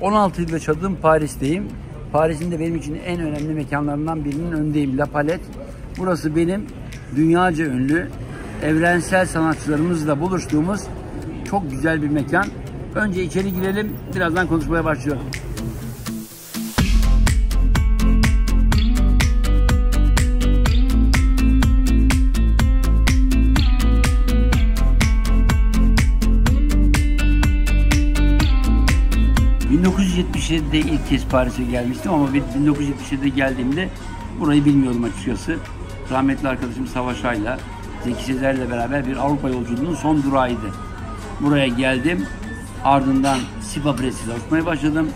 16 yılda yaşadığım Paris'teyim. Paris'in de benim için en önemli mekanlarından birinin önündeyim. La Palette. Burası benim dünyaca ünlü, evrensel sanatçılarımızla buluştuğumuz çok güzel bir mekan. Önce içeri girelim, birazdan konuşmaya başlıyorum. ...1977'de ilk kez Paris'e gelmiştim ama 1977'de geldiğimde burayı bilmiyordum açıkçası. Rahmetli arkadaşım Savaş Ay'la, Zeki Sezer'le beraber bir Avrupa yolculuğunun son durağıydı. Buraya geldim, ardından Sipa Presi'de çalışmaya başladım.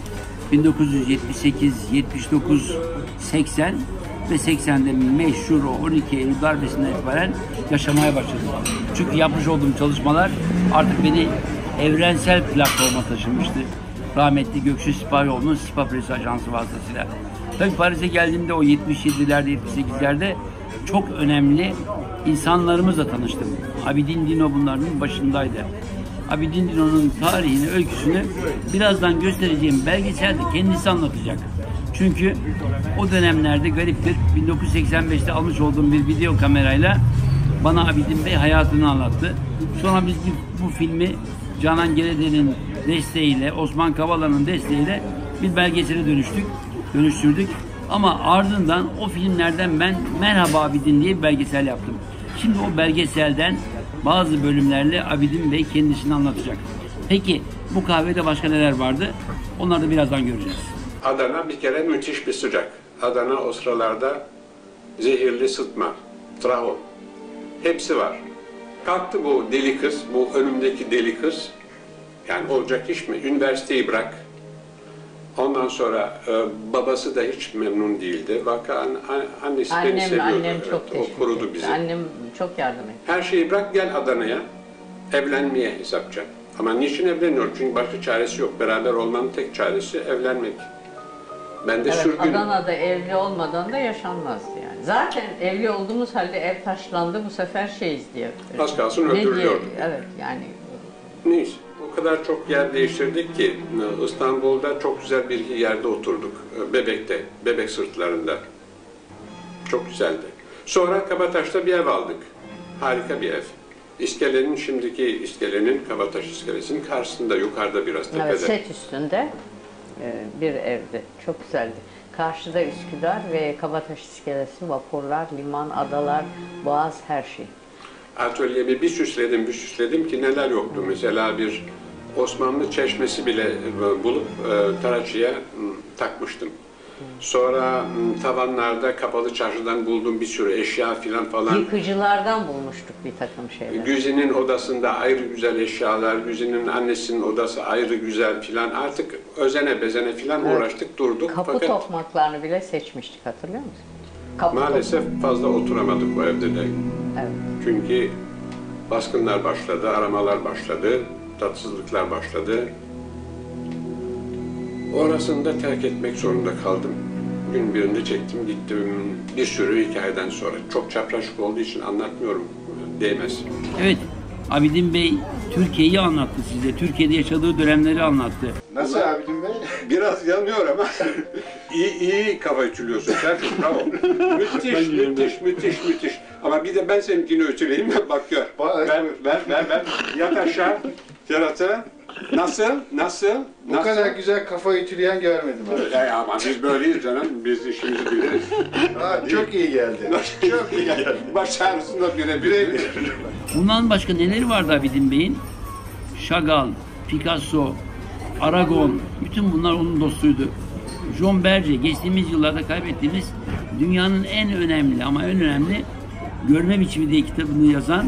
1978, 79, 80 ve 80'de meşhur o 12 Eylül darbesinden itibaren yaşamaya başladım. Çünkü yapmış olduğum çalışmalar artık beni evrensel platforma taşımıştı. Rahmetli Gökçe Sipahioğlu'nun Sipa Presi Ajansı vasıtasıyla. Tabii Paris'e geldiğimde o 77'lerde, 78'lerde çok önemli insanlarımızla tanıştım. Abidin Dino bunların başındaydı. Abidin Dino'nun tarihini, öyküsünü birazdan göstereceğim belgeselde kendisi anlatacak. Çünkü o dönemlerde gariptir, 1985'te almış olduğum bir video kamerayla bana Abidin Bey hayatını anlattı. Sonra biz bu filmi Canan Gerede'nin desteğiyle, Osman Kavala'nın desteğiyle bir belgesele dönüştürdük. Ama ardından o filmlerden ben Merhaba Abidin diye bir belgesel yaptım. Şimdi o belgeselden bazı bölümlerle Abidin Bey kendisini anlatacak. Peki bu kahvede başka neler vardı? Onları da birazdan göreceğiz. Adana bir kere müthiş bir sıcak. Adana o sıralarda zehirli sıtma, trahom. Hepsi var. Kalktı bu deli kız, bu önümdeki deli kız. Yani olacak iş mi? Üniversiteyi bırak. Ondan sonra babası da hiç memnun değildi. Vaka annesi beni seviyordu. Annem çok o korudu bizi. Annem çok yardım etti. Her şeyi bırak gel Adana'ya. Evlenmeye hesapça. Ama niçin evleniyor? Çünkü başka çaresi yok. Beraber olmanın tek çaresi evlenmek. Ben de evet, sürgünüm. Adana'da evli olmadan da yaşanmazdı yani. Zaten evli olduğumuz halde ev taşlandı bu sefer şeyiz diye. Az kalsın öldürülüyordu. Evet yani. Neyse. O kadar çok yer değiştirdik ki İstanbul'da çok güzel bir yerde oturduk. Bebek'te, Bebek sırtlarında. Çok güzeldi. Sonra Kabataş'ta bir ev aldık. Harika bir ev. İskelenin, şimdiki iskelenin, Kabataş iskelesinin karşısında, yukarıda biraz tepede. Evet, set üstünde bir evdi. Çok güzeldi. Karşıda Üsküdar ve Kabataş iskelesi, vapurlar, liman, adalar, boğaz, her şey. Atölyemi bir süsledim ki neler yoktu. Mesela bir Osmanlı çeşmesi bile bulup Taraçı'ya takmıştım. Sonra tavanlarda kapalı çarşıdan bulduğum bir sürü eşya falan. Yıkıcılardan bulmuştuk bir takım şeyler. Güzi'nin odasında ayrı güzel eşyalar, Güzi'nin annesinin odası ayrı güzel filan. Artık özene bezene filan evet. Uğraştık, durduk. Kapı fakat tokmaklarını bile seçmiştik, hatırlıyor musun? Maalesef fazla oturamadık bu evde de. Evet. Çünkü baskınlar başladı, aramalar başladı, tatsızlıklar başladı. Orasını da terk etmek zorunda kaldım. Gün birinde çektim, gittim bir sürü hikayeden sonra. Çok çapraşık olduğu için anlatmıyorum, değmez. Evet, Abidin Bey Türkiye'yi anlattı size. Türkiye'de yaşadığı dönemleri anlattı. Nasıl Abidin Bey? Biraz yanıyor ama iyi kafa ütülüyorsun sen. Bravo. Müthiş. Ama bir de ben seninkini ütüleyeyim. Bak gör. Ver. Yat aşağı. Yarata. Nasıl? Bu kadar güzel kafa ütüleyen görmedim abi. Ama biz böyleyiz canım. Biz işimizi biliriz. Çok iyi geldi. Çok iyi geldi. Baş ağrısında birebir. Bundan başka neleri vardı Abidin Bey'in? Chagall, Picasso, Aragon, bütün bunlar onun dostuydu. John Berger, geçtiğimiz yıllarda kaybettiğimiz dünyanın en önemli Görme Biçimi diye kitabını yazan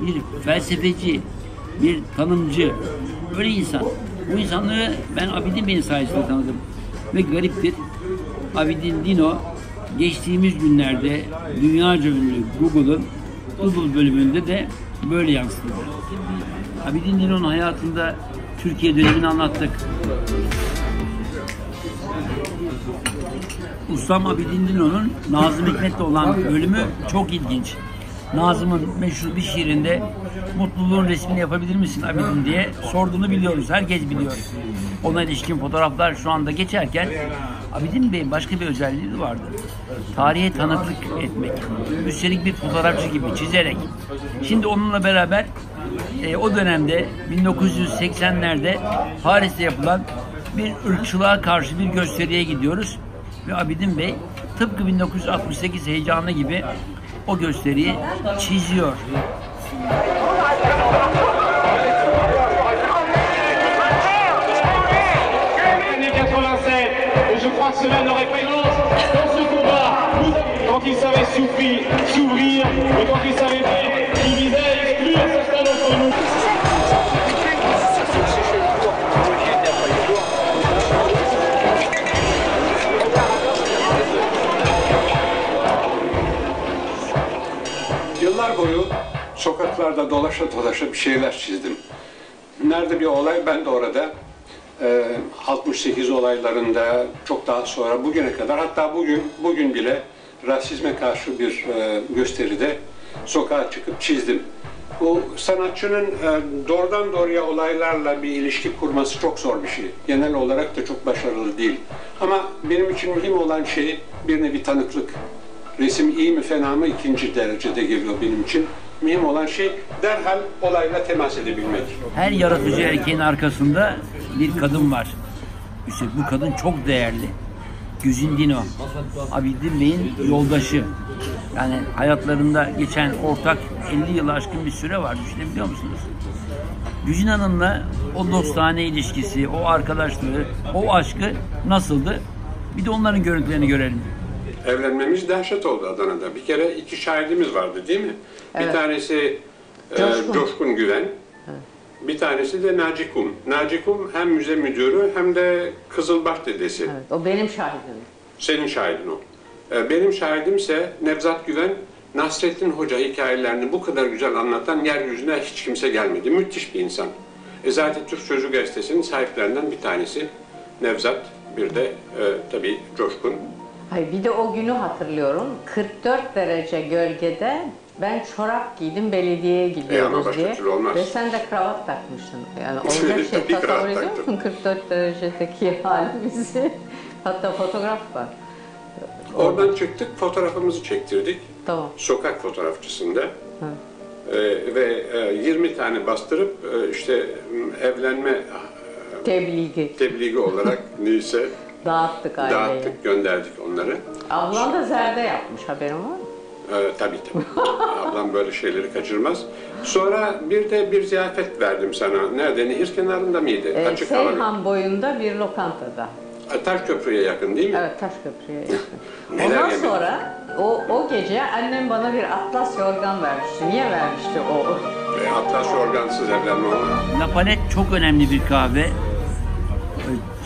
bir felsefeci, bir tanımcı, böyle insan. Bu insanları ben Abidin Bey'in sayesinde tanıdım. Ve gariptir, Abidin Dino geçtiğimiz günlerde dünyaca ünlü Google bölümünde de böyle yansıtıldı. Abidin Dino'nun hayatında Türkiye dönemini anlattık. Ustam Abidin Dino'nun Nazım Hikmet'le olan bölümü çok ilginç. Nazım'ın meşhur bir şiirinde mutluluğun resmini yapabilir misin Abidin diye sorduğunu biliyoruz. Herkes biliyor. Ona ilişkin fotoğraflar şu anda geçerken Abidin Bey'in başka bir özelliği vardı. Tarihe tanıklık etmek. Üstelik bir fotoğrafçı gibi çizerek. Şimdi onunla beraber o dönemde 1980'lerde Paris'te yapılan bir ırkçılığa karşı bir gösteriye gidiyoruz. Ve Abidin Bey tıpkı 1968 heyecanı gibi o gösteriyi çiziyor. Je crois que cela n'aurait pas eu dans ce combat. Quand il savait s'ouvrir, et quand il savait qu'il visait à exclure certains d'entre nous. Yıllar boyu sokaklarda dolaşa dolaşa bir şeyler çizdim. Nerede bir olay, ben de orada. 68 olaylarında, çok daha sonra bugüne kadar, hatta bugün bile rasizme karşı bir gösteride sokağa çıkıp çizdim. Bu sanatçının doğrudan doğruya olaylarla bir ilişki kurması çok zor bir şey. Genel olarak da çok başarılı değil. Ama benim için mühim olan şey bir nevi tanıklık. Resim iyi mi fena mı ikinci derecede geliyor benim için. Mühim olan şey derhal olayla temas edebilmek. Her yaratıcı erkeğin arkasında bir kadın var. Üstelik bu kadın çok değerli. Güzin Dino, Abidin Bey'in yoldaşı. Yani hayatlarında geçen ortak 50 yılı aşkın bir süre var. Düşünebiliyor musunuz? Güzin Hanım'la o dostane ilişkisi, o arkadaşlığı, o aşkı nasıldı? Bir de onların görüntülerini görelim. Evlenmemiz dehşet oldu Adana'da. Bir kere 2 şahidimiz vardı değil mi? Evet. Bir tanesi Coşkun Güven. Evet. Bir tanesi de Naci Kum. Naci Kum hem müze müdürü hem de Kızılbaş dedesi. Evet, o benim şahidim. Senin şahidin o. Benim şahidimse Nevzat Güven, Nasrettin Hoca hikayelerini bu kadar güzel anlatan yeryüzüne hiç kimse gelmedi. Müthiş bir insan. Zaten Türk Sözü Gazetesi'nin sahiplerinden bir tanesi Nevzat, bir de tabii Coşkun. Hayır, bir de o günü hatırlıyorum. 44 derece gölgede ben çorap giydim, belediyeye gidiyoruz diye. Ve sen de kravat takmışsın. Yani olacak şey, tasavvur ediyor musun 44 derecedeki halimizi? Hatta fotoğraf var. Oradan çıktık, fotoğrafımızı çektirdik. Tamam. Sokak fotoğrafçısında. Ve 20 tane bastırıp işte evlenme tebliği olarak neyse dağıttık aileye. Dağıttık, gönderdik onları. Ablam da zerde yapmış, haberin var mı? Tabii. Ablam böyle şeyleri kaçırmaz. Sonra bir ziyafet verdim sana. Nerede? Nehir kenarında mıydı? Açık Seyhan boyunda bir lokantada. Taşköprü'ye yakın değil mi? Evet, Taşköprü'ye yakın. Ondan sonra o gece annem bana bir atlas yorgan vermişti. Niye vermişti o? Atlas yorgansız evlenme olmaz. La Palette çok önemli bir kahve.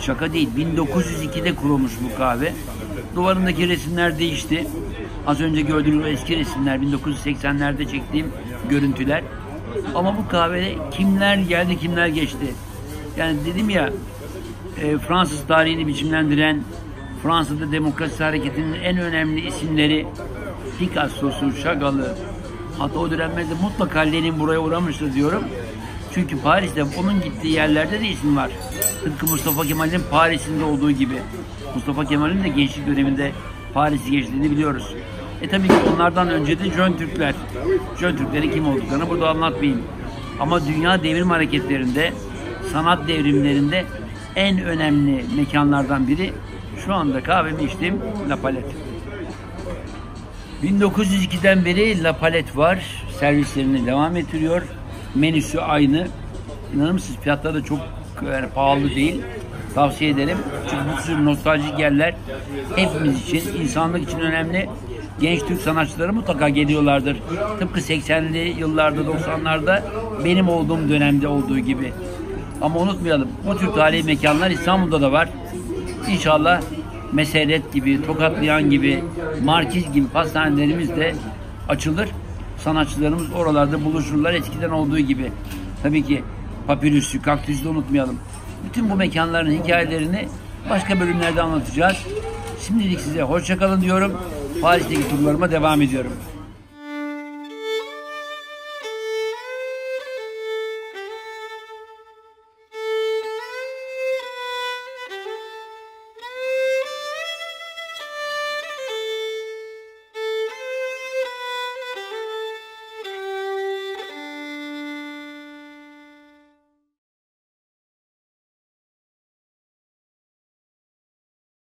Şaka değil. 1902'de kurulmuş bu kahve. Duvarındaki resimler değişti. Az önce gördüğünüz eski resimler, 1980'lerde çektiğim görüntüler. Ama bu kahvede kimler geldi, kimler geçti. Yani dedim ya, Fransız tarihini biçimlendiren, Fransa'da demokrasi hareketinin en önemli isimleri Picasso'su, Chagall'ı, hatta o dönemlerde mutlaka Lenin buraya uğramıştır diyorum. Çünkü Paris'te onun gittiği yerlerde de isim var. Tıpkı Mustafa Kemal'in Paris'inde olduğu gibi. Mustafa Kemal'in de gençlik döneminde Paris'i geçtiğini biliyoruz. Tabii ki onlardan önce de Jön Türkler. Jön Türklerin kim olduklarını burada anlatmayayım. Ama dünya devrim hareketlerinde, sanat devrimlerinde en önemli mekanlardan biri şu anda kahvemi içtiğim La Palette. 1902'den beri La Palette var. Servislerini devam ettiriyor. Menüsü aynı. İnanır mısınız, fiyatları da çok pahalı değil. Tavsiye ederim. Çünkü bu tür nostaljik yerler hepimiz için, insanlık için önemli. Genç Türk sanatçıları mutlaka geliyorlardır. Tıpkı 80'li yıllarda, 90'larda benim olduğum dönemde olduğu gibi. Ama unutmayalım, bu tür tarihi mekanlar İstanbul'da da var. İnşallah Meseret gibi, Tokatlıyan gibi, Markiz gibi pastanelerimiz de açılır. Sanatçılarımız oralarda buluşurlar eskiden olduğu gibi. Tabii ki Papirüs'ü, Kaktüs'ü de unutmayalım. Bütün bu mekanların hikayelerini başka bölümlerde anlatacağız. Şimdilik size hoşça kalın diyorum. Paris'teki turlarıma devam ediyorum.